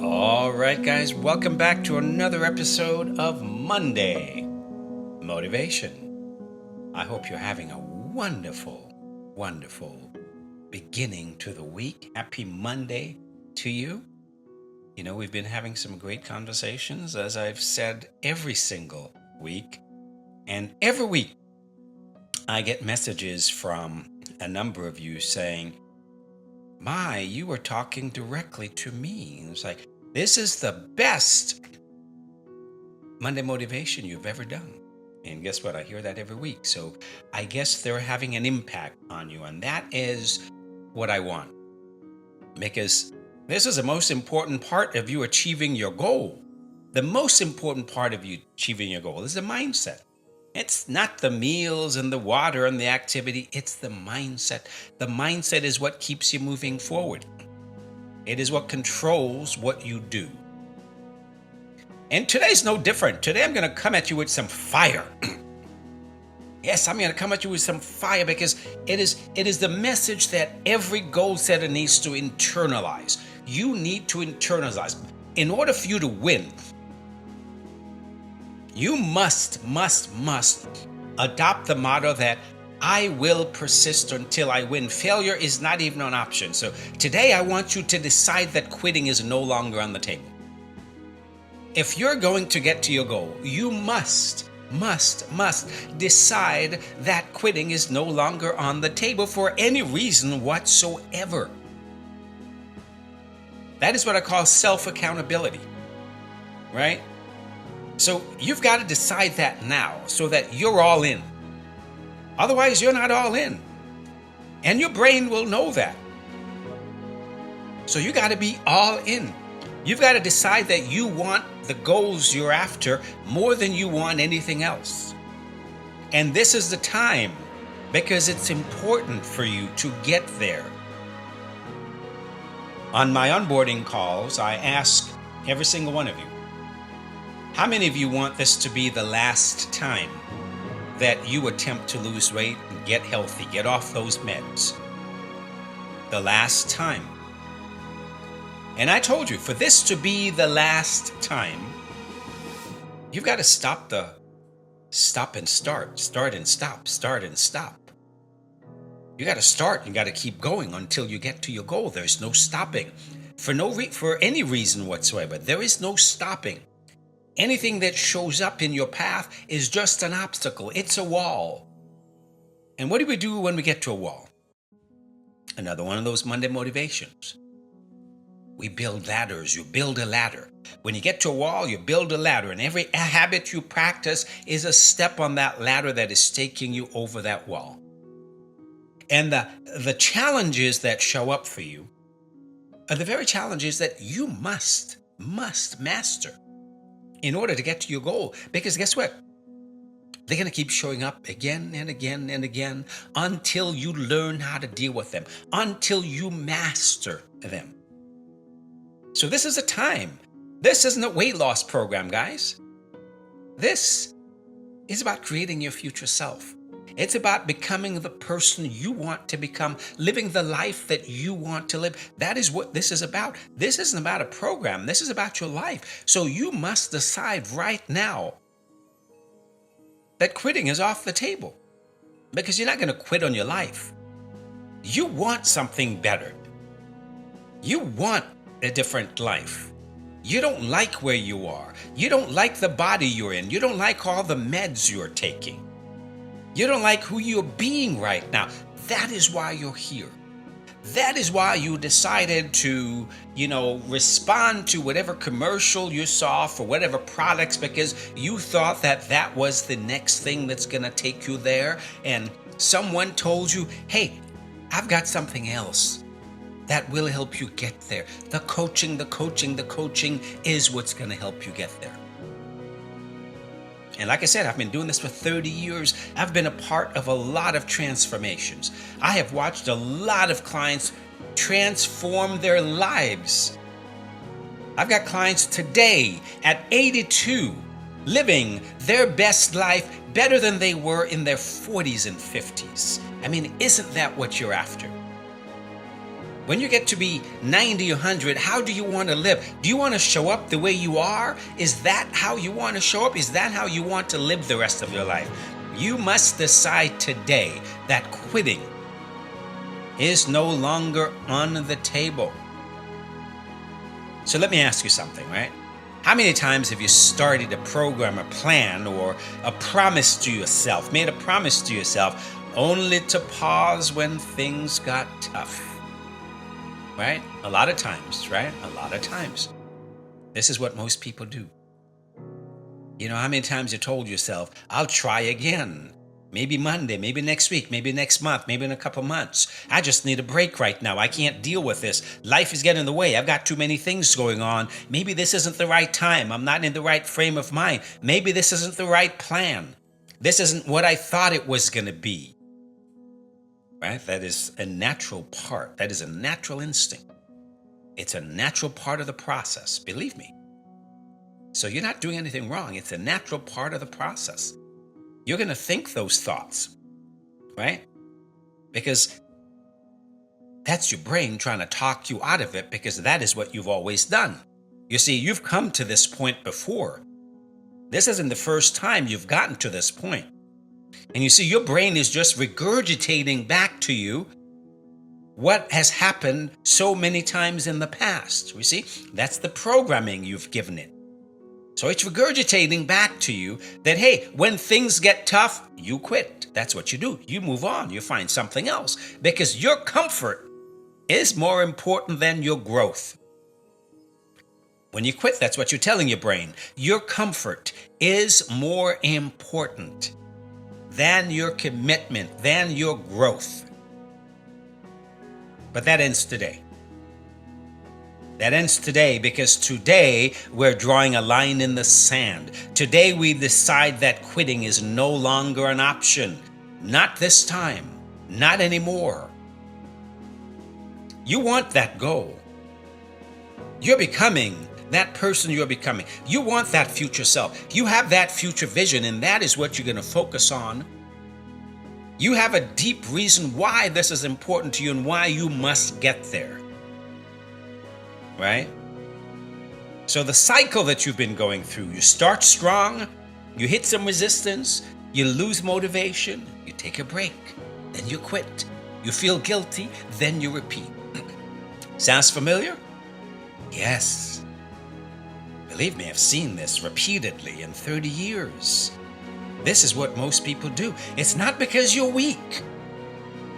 All right, guys, welcome back to another episode of Monday Motivation. I hope you're having a wonderful, wonderful beginning to the week. Happy Monday to you. You know, we've been having some great conversations, as I've said, every single week. And every week, I get messages from a number of you saying, you were talking directly to me. And it's like, this is the best Monday motivation you've ever done. And guess what? I hear that every week. So I guess they're having an impact on you. And that is what I want. Because this is the most important part of you achieving your goal. The most important part of you achieving your goal is the mindset. It's not the meals and the water and the activity. It's the mindset. The mindset is what keeps you moving forward. It is what controls what you do. And today's no different. Today I'm going to come at you with some fire. Yes, I'm going to come at you with some fire because it is the message that every goal setter needs to internalize. You need to internalize. In order for you to win, you must adopt the motto that I will persist until I win. Failure is not even an option. So today I want you to decide that quitting is no longer on the table. If you're going to get to your goal, you must decide that quitting is no longer on the table for any reason whatsoever. That is what I call self-accountability, right? So you've got to decide that now so that you're all in. Otherwise, you're not all in. And your brain will know that. So you got to be all in. You've got to decide that you want the goals you're after more than you want anything else. And this is the time because it's important for you to get there. On my onboarding calls, I ask every single one of you, how many of you want this to be the last time that you attempt to lose weight and get healthy, get off those meds? The last time. And I told you, for this to be the last time, you've got to stop and stop. You got to start and got to keep going until you get to your goal. There's no stopping for any reason whatsoever. There is no stopping. Anything that shows up in your path is just an obstacle. It's a wall. And what do we do when we get to a wall? Another one of those Monday motivations. We build ladders. You build a ladder. When you get to a wall, you build a ladder. And every habit you practice is a step on that ladder that is taking you over that wall. And the challenges that show up for you are the very challenges that you must master in order to get to your goal. Because guess what? They're going to keep showing up again and again and again until you learn how to deal with them, until you master them. So this is a time. This isn't a weight loss program, guys. This is about creating your future self. It's about becoming the person you want to become, living the life that you want to live. That is what this is about. This isn't about a program. This is about your life. So you must decide right now that quitting is off the table, because you're not going to quit on your life. You want something better. You want a different life. You don't like where you are. You don't like the body you're in. You don't like all the meds you're taking. You don't like who you're being right now. That is why you're here. That is why you decided to, respond to whatever commercial you saw for whatever products, because you thought that was the next thing that's going to take you there. And someone told you, hey, I've got something else that will help you get there. The coaching is what's going to help you get there. And like I said, I've been doing this for 30 years. I've been a part of a lot of transformations. I have watched a lot of clients transform their lives. I've got clients today at 82 living their best life better than they were in their 40s and 50s. I mean, isn't that what you're after? When you get to be 90 or 100, how do you want to live? Do you want to show up the way you are? Is that how you want to show up? Is that how you want to live the rest of your life? You must decide today that quitting is no longer on the table. So let me ask you something, right? How many times have you started a program, a plan, or a promise to yourself, made a promise to yourself, only to pause when things got tough? Right? A lot of times, right? A lot of times. This is what most people do. You know, how many times you told yourself, I'll try again. Maybe Monday, maybe next week, maybe next month, maybe in a couple months. I just need a break right now. I can't deal with this. Life is getting in the way. I've got too many things going on. Maybe this isn't the right time. I'm not in the right frame of mind. Maybe this isn't the right plan. This isn't what I thought it was going to be. Right? That is a natural part. That is a natural instinct. It's a natural part of the process. Believe me. So you're not doing anything wrong. It's a natural part of the process. You're going to think those thoughts, right? Because that's your brain trying to talk you out of it, because that is what you've always done. You see, you've come to this point before. This isn't the first time you've gotten to this point. And you see, your brain is just regurgitating back to you what has happened so many times in the past. You see, that's the programming you've given it. So it's regurgitating back to you that, hey, when things get tough, you quit. That's what you do. You move on. You find something else, because your comfort is more important than your growth. When you quit, that's what you're telling your brain. Your comfort is more important than your commitment, than your growth. But that ends today. That ends today, because today we're drawing a line in the sand. Today we decide that quitting is no longer an option. Not this time. Not anymore. You want that goal. You're becoming that person you're becoming. You want that future self. You have that future vision, and that is what you're going to focus on. You have a deep reason why this is important to you and why you must get there. Right? So the cycle that you've been going through, you start strong, you hit some resistance, you lose motivation, you take a break, then you quit. You feel guilty, then you repeat. Sounds familiar? Yes. Believe me, I've seen this repeatedly in 30 years. This is what most people do. It's not because you're weak.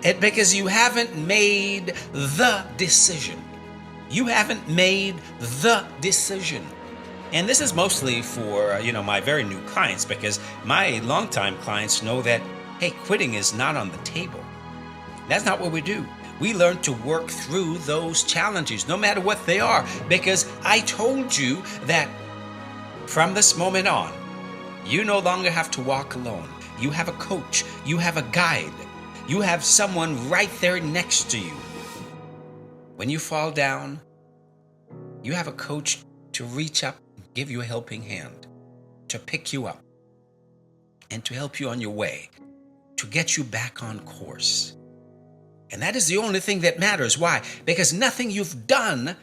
It's because you haven't made the decision. You haven't made the decision. And this is mostly for, my very new clients, because my longtime clients know that, hey, quitting is not on the table. That's not what we do. We learn to work through those challenges, no matter what they are, because I told you that from this moment on, you no longer have to walk alone. You have a coach. You have a guide. You have someone right there next to you. When you fall down, you have a coach to reach up, give you a helping hand, to pick you up, and to help you on your way, to get you back on course. And that is the only thing that matters. Why? Because nothing you've done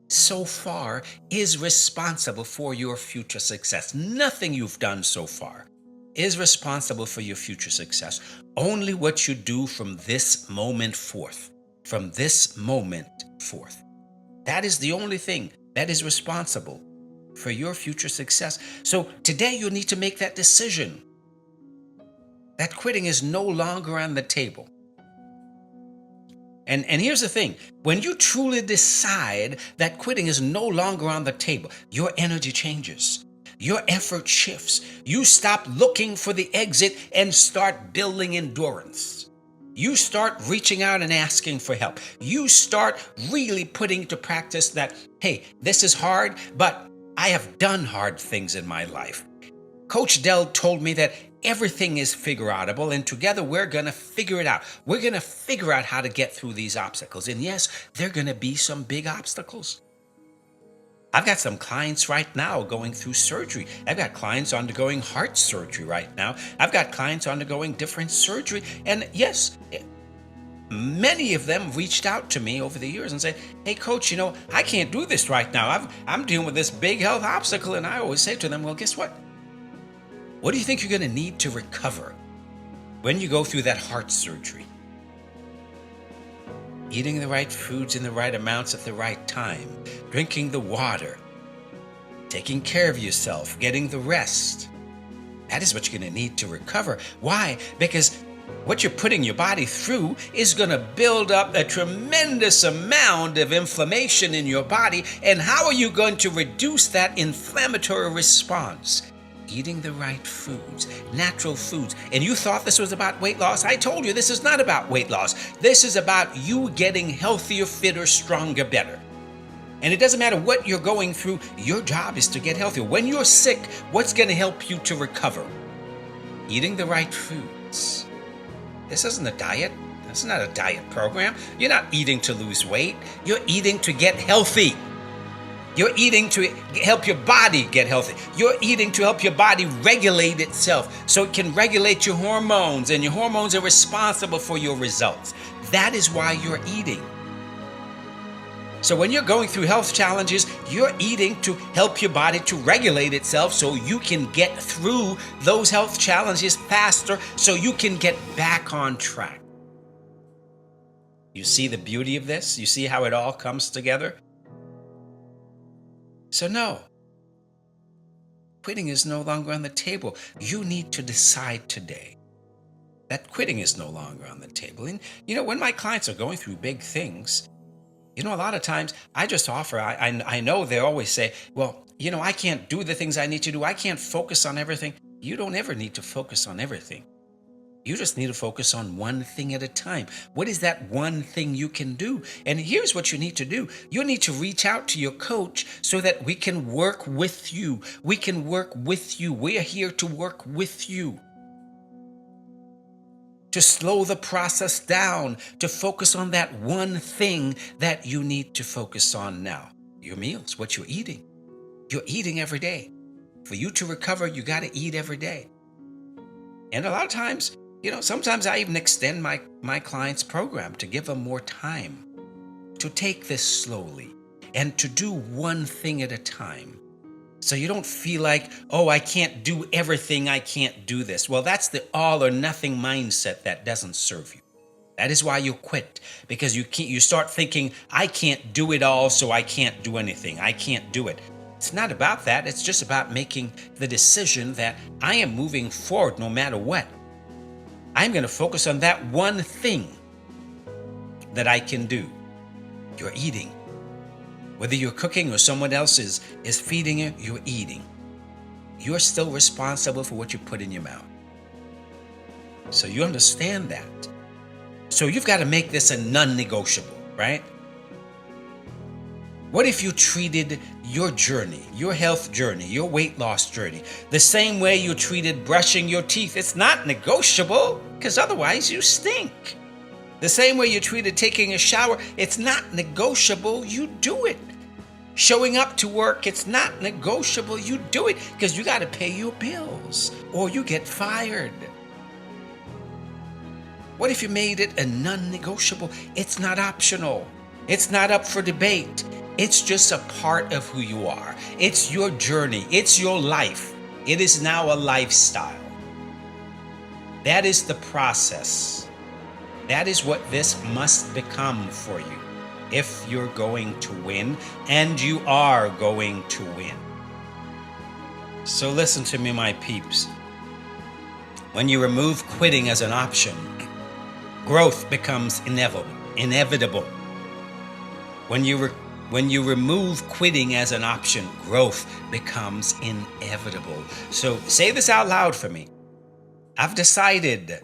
so far is responsible for your future success. Nothing you've done so far is responsible for your future success. Only what you do from this moment forth. From this moment forth. That is the only thing that is responsible for your future success. So today you need to make that decision. That quitting is no longer on the table. And here's the thing. When you truly decide that quitting is no longer on the table, your energy changes. Your effort shifts. You stop looking for the exit and start building endurance. You start reaching out and asking for help. You start really putting to practice that, hey, this is hard, but I have done hard things in my life. Coach Dell told me that everything is figure outable, and together we're going to figure it out. We're going to figure out how to get through these obstacles. And yes, there are going to be some big obstacles. I've got some clients right now going through surgery. I've got clients undergoing heart surgery right now. I've got clients undergoing different surgery. And yes, Many of them reached out to me over the years and said, "Hey, coach, I can't do this right now. I'm dealing with this big health obstacle." And I always say to them, well, guess what? What do you think you're going to need to recover when you go through that heart surgery? Eating the right foods in the right amounts at the right time, drinking the water, taking care of yourself, getting the rest. That is what you're going to need to recover. Why? Because what you're putting your body through is going to build up a tremendous amount of inflammation in your body. And how are you going to reduce that inflammatory response? Eating the right foods, natural foods. And you thought this was about weight loss? I told you this is not about weight loss. This is about you getting healthier, fitter, stronger, better. And it doesn't matter what you're going through, your job is to get healthier. When you're sick, what's going to help you to recover? Eating the right foods. This isn't a diet. This is not a diet program. You're not eating to lose weight. You're eating to get healthy. You're eating to help your body get healthy. You're eating to help your body regulate itself so it can regulate your hormones, and your hormones are responsible for your results. That is why you're eating. So when you're going through health challenges, you're eating to help your body to regulate itself so you can get through those health challenges faster, so you can get back on track. You see the beauty of this? You see how it all comes together? So no, quitting is no longer on the table. You need to decide today that quitting is no longer on the table. And when my clients are going through big things, a lot of times I just offer, I know they always say, well, I can't do the things I need to do. I can't focus on everything. You don't ever need to focus on everything. You just need to focus on one thing at a time. What is that one thing you can do? And here's what you need to do. You need to reach out to your coach so that we can work with you. We can work with you. We're here to work with you, to slow the process down, to focus on that one thing that you need to focus on now. Your meals, what you're eating. You're eating every day. For you to recover, you got to eat every day. And a lot of times, sometimes I even extend my clients' program to give them more time to take this slowly and to do one thing at a time. So you don't feel like, oh, I can't do everything, I can't do this. Well, that's the all or nothing mindset that doesn't serve you. That is why you quit, because you start thinking, I can't do it all, so I can't do anything. I can't do it. It's not about that. It's just about making the decision that I am moving forward no matter what. I'm going to focus on that one thing that I can do. You're eating. Whether you're cooking or someone else is feeding you, you're eating. You're still responsible for what you put in your mouth. So you understand that. So you've got to make this a non-negotiable, right? What if you treated your journey, your health journey, your weight loss journey, the same way you treated brushing your teeth? It's not negotiable, because otherwise you stink. The same way you treated taking a shower, it's not negotiable, you do it. Showing up to work, it's not negotiable, you do it, because you got to pay your bills or you get fired. What if you made it a non-negotiable? It's not optional. It's not up for debate. It's just a part of who you are. It's your journey. It's your life. It is now a lifestyle. That is the process. That is what this must become for you if you're going to win, and you are going to win. So listen to me, my peeps. When you remove quitting as an option, growth becomes inevitable. When you remove quitting as an option, growth becomes inevitable. So say this out loud for me. I've decided.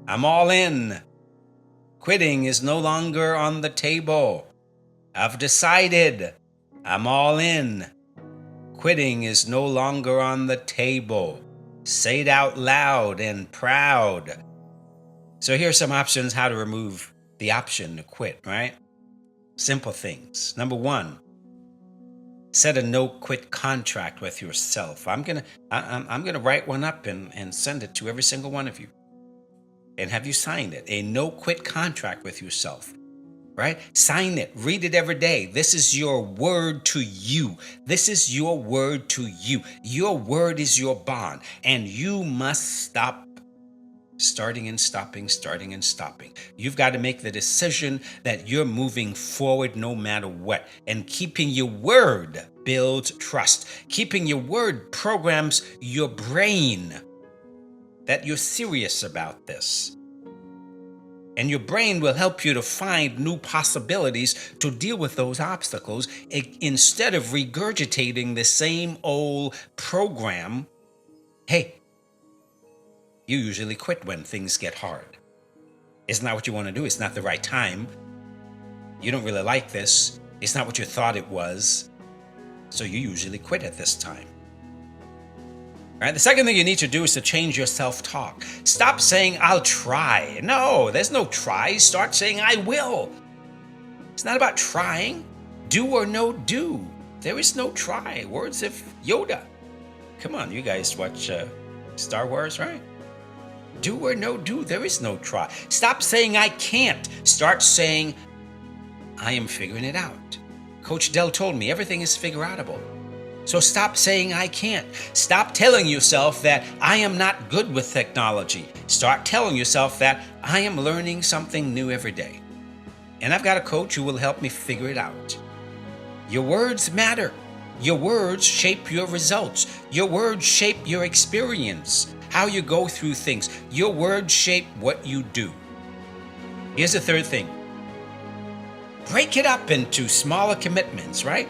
I'm all in. Quitting is no longer on the table. I've decided. I'm all in. Quitting is no longer on the table. Say it out loud and proud. So here are some options how to remove the option to quit, right? Simple things. Number one, set a no-quit contract with yourself. I'm gonna write one up and send it to every single one of you. And have you signed it? A no-quit contract with yourself, right? Sign it. Read it every day. This is your word to you. This is your word to you. Your word is your bond, and you must stop starting and stopping, starting and stopping. You've got to make the decision that you're moving forward no matter what. And keeping your word builds trust. Keeping your word programs your brain that you're serious about this. And your brain will help you to find new possibilities to deal with those obstacles instead of regurgitating the same old program. Hey, you usually quit when things get hard. It's not what you want to do. It's not the right time. You don't really like this. It's not what you thought it was. So you usually quit at this time. All right, the second thing you need to do is to change your self-talk. Stop saying, I'll try. No, there's no try. Start saying, I will. It's not about trying. Do or no do. There is no try. Words of Yoda. Come on, you guys watch Star Wars, right? Do or no do. There is no try. Stop saying, I can't. Start saying, I am figuring it out. Coach Dell told me everything is figure-outable. So stop saying I can't. Stop telling yourself that I am not good with technology. Start telling yourself that I am learning something new every day. And I've got a coach who will help me figure it out. Your words matter. Your words shape your results. Your words shape your experience, how you go through things. Your words shape what you do. Here's the third thing. Break it up into smaller commitments, right?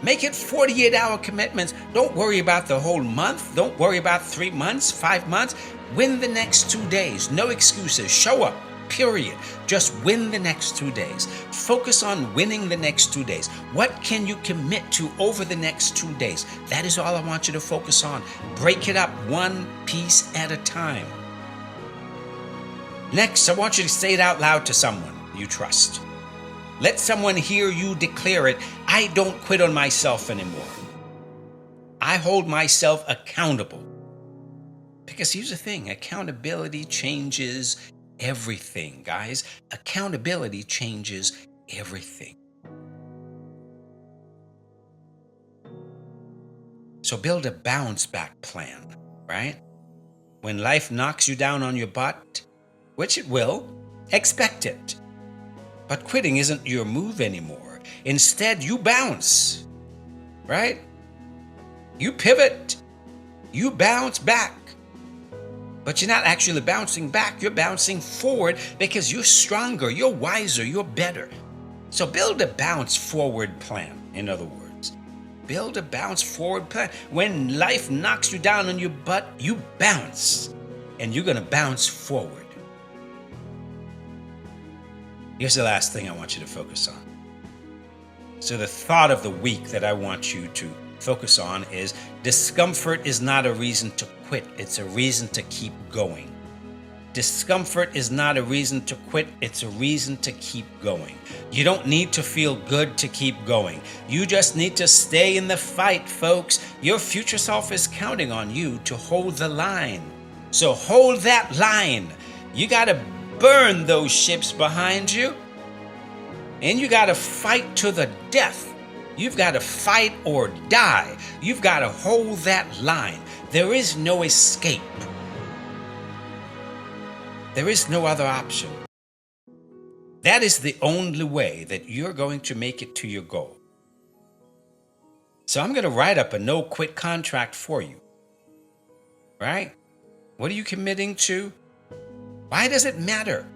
Make it 48-hour commitments. Don't worry about the whole month. Don't worry about 3 months, 5 months. Win the next 2 days. No excuses. Show up, period. Just win the next 2 days. Focus on winning the next 2 days. What can you commit to over the next 2 days? That is all I want you to focus on. Break it up one piece at a time. Next, I want you to say it out loud to someone you trust. Let someone hear you declare it. I don't quit on myself anymore. I hold myself accountable. Because here's the thing, accountability changes everything, guys. Accountability changes everything. So build a bounce back plan, right? When life knocks you down on your butt, which it will, expect it. But quitting isn't your move anymore. Instead, you bounce, right? You pivot. You bounce back. But you're not actually bouncing back. You're bouncing forward because you're stronger, you're wiser, you're better. So build a bounce forward plan, in other words. Build a bounce forward plan. When life knocks you down on your butt, you bounce. And you're going to bounce forward. Here's the last thing I want you to focus on. So the thought of the week that I want you to focus on is discomfort is not a reason to quit. It's a reason to keep going. Discomfort is not a reason to quit. It's a reason to keep going. You don't need to feel good to keep going. You just need to stay in the fight, folks. Your future self is counting on you to hold the line. So hold that line. You got to burn those ships behind you. And you got to fight to the death. You've got to fight or die. You've got to hold that line. There is no escape. There is no other option. That is the only way that you're going to make it to your goal. So I'm going to write up a no-quit contract for you. Right? What are you committing to? Why does it matter?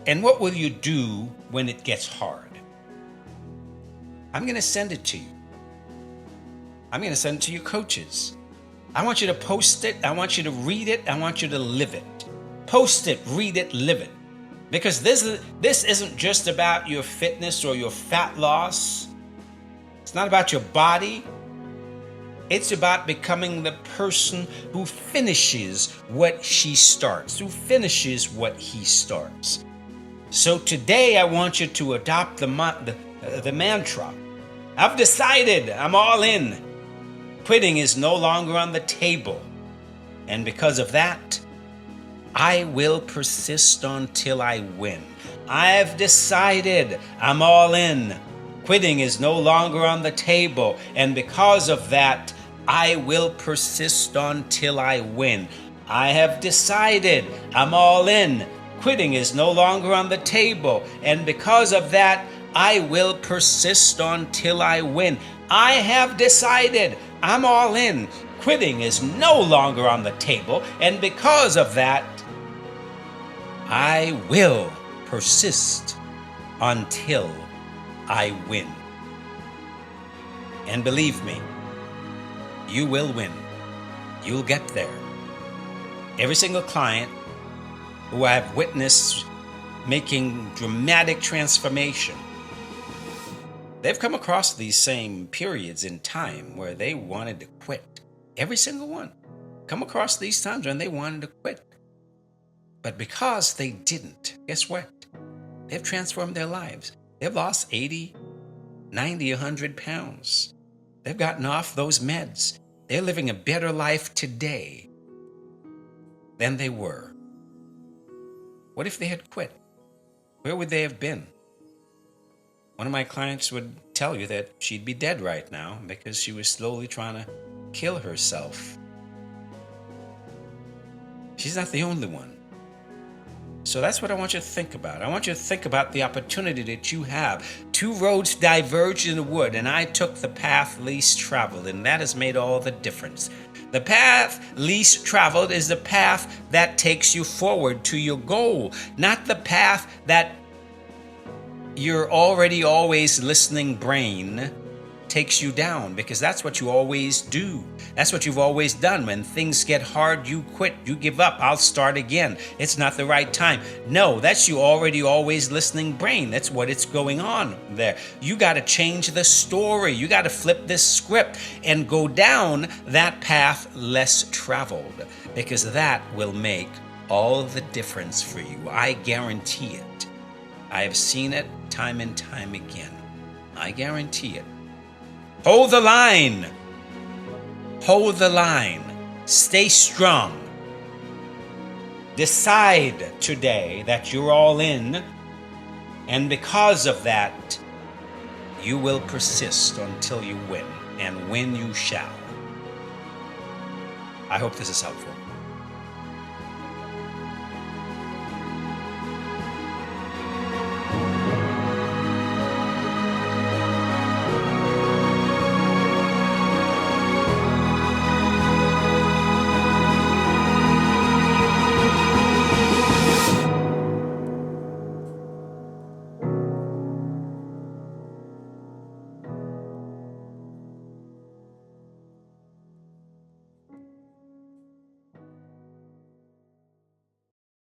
And what will you do when it gets hard? I'm going to send it to you. I'm going to send it to your coaches. I want you to post it. I want you to read it. I want you to live it. Post it, read it, live it. Because this isn't just about your fitness or your fat loss. It's not about your body. It's about becoming the person who finishes what she starts, who finishes what he starts. So today I want you to adopt the mantra. I've decided, I'm all in. Quitting is no longer on the table. And because of that, I will persist until I win. I've decided I'm all in. Quitting is no longer on the table, and because of that, I will persist until I win. I have decided I'm all in. Quitting is no longer on the table, and because of that, I will persist until I win. I have decided I'm all in. Quitting is no longer on the table, and because of that, I will persist until I win. And believe me, you will win. You'll get there. Every single client who I've witnessed making dramatic transformation, they've come across these same periods in time where they wanted to quit. Every single one. Come across these times when they wanted to quit. But because they didn't, guess what? They've transformed their lives. They've lost 80, 90, 100 pounds. They've gotten off those meds. They're living a better life today than they were. What if they had quit? Where would they have been? One of my clients would tell you that she'd be dead right now because she was slowly trying to kill herself. She's not the only one. So that's what I want you to think about. I want you to think about the opportunity that you have. Two roads diverged in the wood, and I took the path least traveled, and that has made all the difference. The path least traveled is the path that takes you forward to your goal, not the path that your already always listening brain takes you down, because that's what you always do. That's what you've always done. When things get hard, you quit, you give up. I'll start again. It's not the right time. No, that's you already always listening brain. That's what it's going on there. You got to change the story. You got to flip this script and go down that path less traveled, because that will make all the difference for you. I guarantee it. I have seen it time and time again. I guarantee it. Hold the line. Hold the line. Stay strong. Decide today that you're all in, and because of that, you will persist until you win, and win you shall. I hope this is helpful.